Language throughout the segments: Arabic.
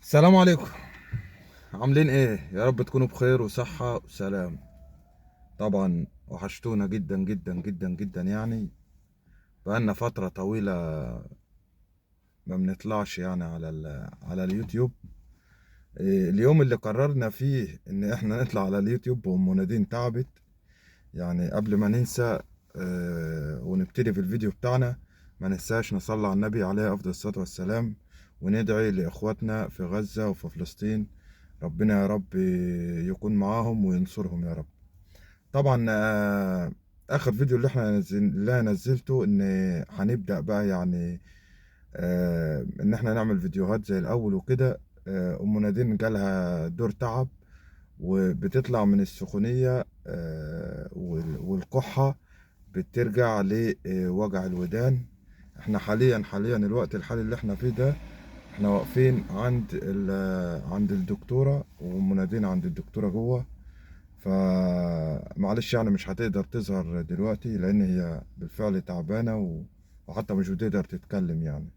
السلام عليكم. عاملين ايه؟ يا رب تكونوا بخير وصحة وسلام. طبعا وحشتونا جدا جدا جدا جدا يعني. بقالنا فترة طويلة ما بنطلعش يعني على اليوتيوب. اليوم اللي قررنا فيه ان احنا نطلع على اليوتيوب وام نادين تعبت. يعني قبل ما ننسى ونبتدي في الفيديو بتاعنا، ما ننساش نصلي على النبي عليه افضل الصلاة والسلام، وندعي لاخواتنا في غزة وفي فلسطين. ربنا يا رب يكون معاهم وينصرهم يا رب. طبعا اخر فيديو اللي أنا نزلته ان هنبدأ بقى يعني ان احنا نعمل فيديوهات زي الاول وكده. ام نادين جالها دور تعب، وبتطلع من السخونية والكحة بترجع لوجع الودان. احنا حاليا الوقت الحالي اللي احنا فيه ده، احنا واقفين عند الدكتورة، ومنادين عند الدكتورة جوه. فمعلش يعني مش هتقدر تظهر دلوقتي لان هي بالفعل تعبانة وحتى مش بتقدر تتكلم يعني.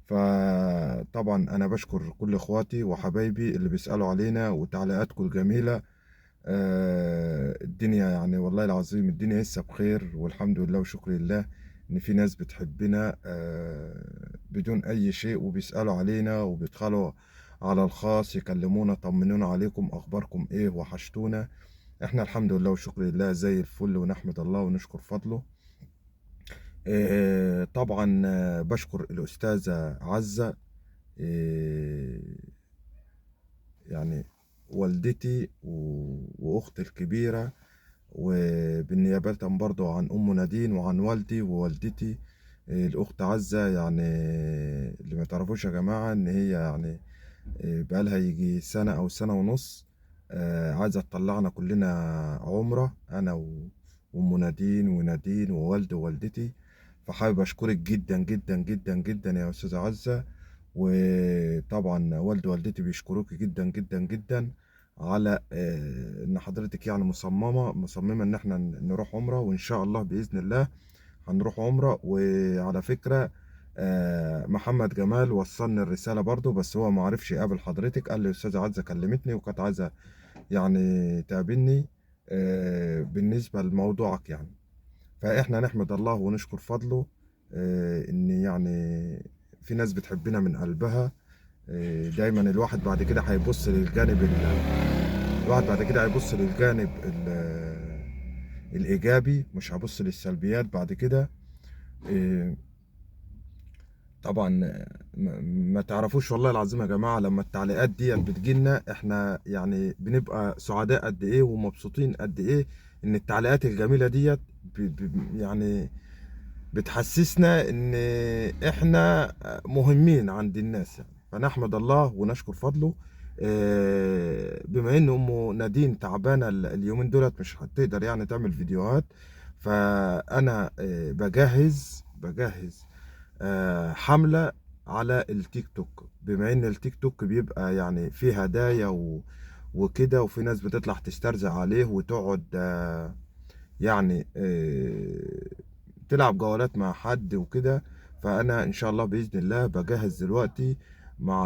فطبعا انا بشكر كل اخواتي وحبايبي اللي بيسألوا علينا وتعليقاتكم الجميلة. الدنيا يعني والله العظيم الدنيا لسه بخير والحمد لله وشكر لله ان في ناس بتحبنا بدون اي شيء، وبيسألوا علينا وبيدخلوا على الخاص يكلمونا طمنونا عليكم، اخباركم ايه، وحشتونا. احنا الحمد لله وشكر لله زي الفل، ونحمد الله ونشكر فضله. طبعا بشكر الأستاذة عزة، آه، يعني والدتي وأختي الكبيرة، وبالنيابة برضو عن أم نادين وعن والدي ووالدتي. الأخت عزة يعني اللي ما تعرفوش يا جماعة إن هي يعني بقالها يجي سنة أو سنة ونص عايزة تطلعنا كلنا عمرة، أنا وأم نادين ونادين ووالدي ووالدتي. فحابب أشكرك جدا جدا جدا جدا يا أستاذة عزة. وطبعا والدي ووالدتي بيشكروك جدا جدا جدا على إن حضرتك يعني مصممة إن احنا نروح عمرة، وإن شاء الله بإذن الله هنروح عمرة. وعلى فكرة محمد جمال وصلني الرسالة برضو، بس هو ما عرفش يقابل حضرتك، قال لي أستاذة عزة كلمتني وكانت عايزة يعني تقابلني بالنسبة لموضوعك يعني. فإحنا نحمد الله ونشكر فضله إن يعني في ناس بتحبنا من قلبها. دايما الواحد بعد كده هيبص للجانب الواحد بعد كده هيبص للجانب الإيجابي، مش هبص للسلبيات بعد كده. آه، طبعا ما تعرفوش والله العظيم يا جماعة، لما التعليقات دي بتجيلنا احنا يعني بنبقى سعداء قد ايه ومبسوطين قد ايه، ان التعليقات الجميلة ديت يعني بتحسسنا ان احنا مهمين عند الناس يعني. فنحمد الله ونشكر فضله. بما ان ام نادين تعبانة اليومين دولت مش هتقدر يعني تعمل فيديوهات، فانا بجهز حملة على التيك توك، بما ان التيك توك بيبقى يعني فيه هدايا وكده، وفي ناس بتطلع تسترزق عليه وتقعد يعني تلعب جولات مع حد وكده. فانا ان شاء الله باذن الله بجهز دلوقتي مع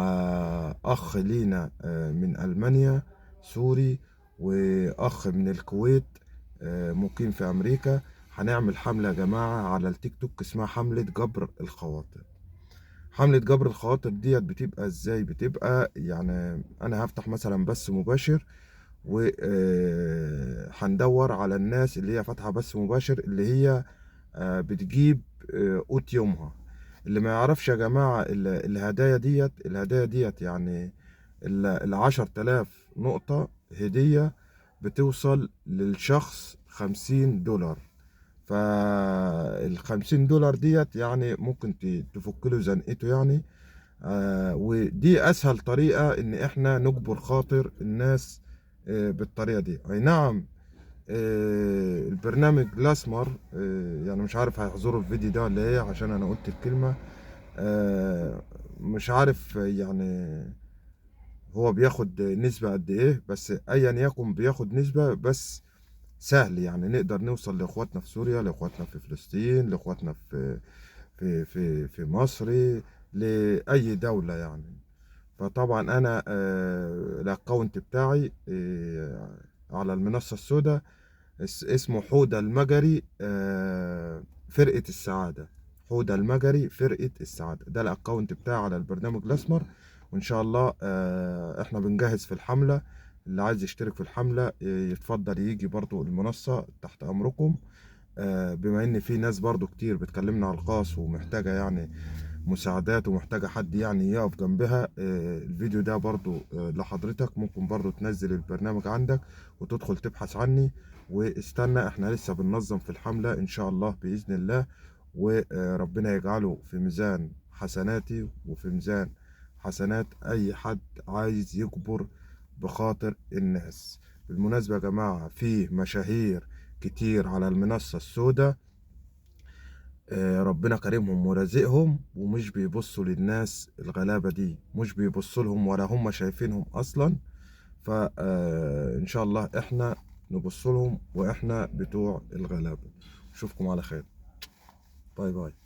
اخ لينا من المانيا سوري، واخ من الكويت مقيم في امريكا. هنعمل حملة يا جماعة على التيك توك اسمها حملة جبر الخواطر. حملة جبر الخواطر ديت بتبقى ازاي؟ بتبقى يعني انا هفتح مثلا بث مباشر، وهندور على الناس اللي هي فاتحة بث مباشر، اللي هي بتجيب قوت يومها. اللي ما يعرفش يا جماعة الهدايا ديت يعني ال10,000 نقطة هدية بتوصل للشخص 50 دولار. فال50 دولار ديت يعني ممكن تفك له زنقته يعني. ودي اسهل طريقة ان احنا نجبر خاطر الناس بالطريقة دي. اي نعم. البرنامج الاسمر يعني مش عارف هيحظروا الفيديو ده ولا ايه، عشان انا قلت الكلمة. مش عارف يعني هو بياخد نسبة قد ايه، بس ايا يكن بياخد نسبة. بس سهل يعني نقدر نوصل لاخواتنا في سوريا، لاخواتنا في فلسطين، لاخواتنا في مصر، لاي دولة يعني. فطبعا انا الاكونت بتاعي على المنصة السوداء اسمه حودة المجري فرقة السعادة. حودة المجري فرقة السعادة، ده الاكونت بتاعي على البرنامج الاسمر. وان شاء الله احنا بنجهز في الحملة. اللي عايز يشترك في الحملة يتفضل يجي برضو المنصة، تحت امركم. بما ان في ناس برضو كتير بتكلمنا على الخاص ومحتاجة يعني مساعدات، ومحتاجة حد يعني يقف جنبها. الفيديو ده برضو لحضرتك، ممكن برضو تنزل البرنامج عندك وتدخل تبحث عني. واستنى، احنا لسه بننظم في الحملة ان شاء الله بإذن الله. وربنا يجعله في ميزان حسناتي وفي ميزان حسنات اي حد عايز يجبر بخاطر الناس. بالمناسبة يا جماعة، في مشاهير كتير على المنصة السوداء ربنا كريمهم ورزقهم، ومش بيبصوا للناس الغلابة دي، مش بيبصوا لهم ولا هم شايفينهم أصلا. فإن شاء الله إحنا نبص لهم، وإحنا بتوع الغلابة. أشوفكم على خير. باي باي.